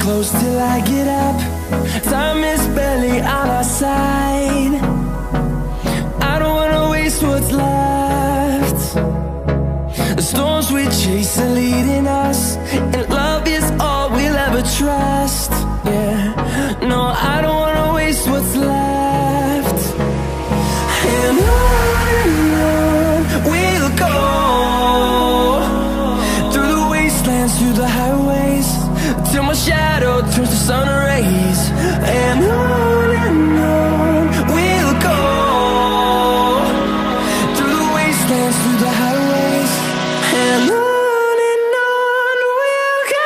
close till I get up. Time is barely on our side. I don't wanna waste what's left. The storms we chase are leading us, and love is all we'll ever trust. Yeah, no, I don't wanna waste what's left. And on we'll go, through the wastelands, through the highways, till my shadow turns to sun rays. And on we'll go, through the wastelands, through the highways, and on we'll go.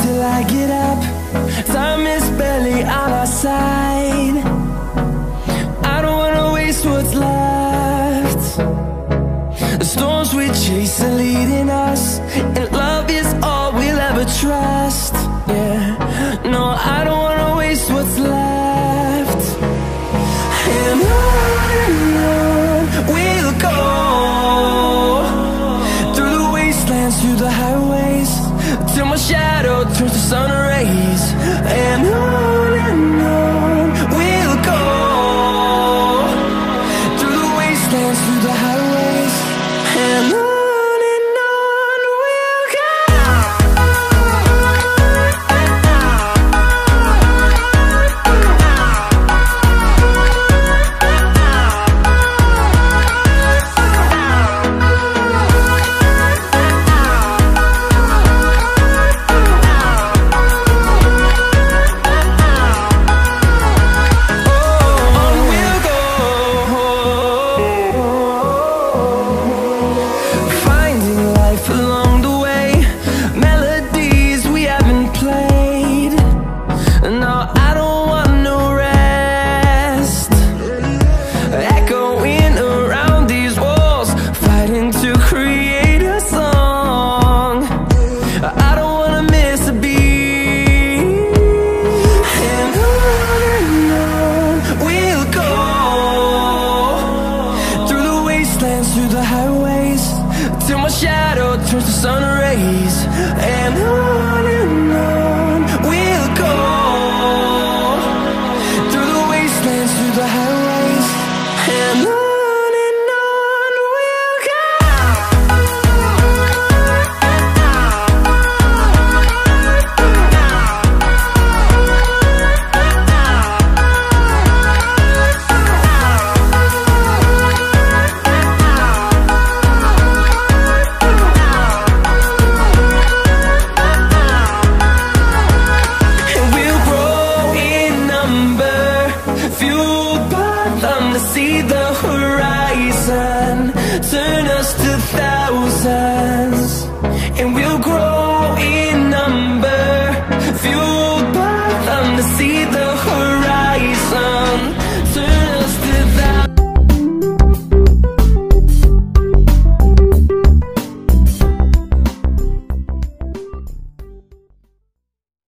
Till I get up, time is barely on our side. I don't wanna waste what's left. The storms we chase are leading us, and love is all we'll ever trust. Yeah, no, I don't wanna waste what's left. And on we'll go, through the wastelands, through the highways, till my shadow turns to sun rays. And on we'll go, through the wastelands, through the highways, and on we'll go. till my shadow turns to sun rays. And on we'll go, through the wastelands, through the highways, and on we'll go. See the horizon.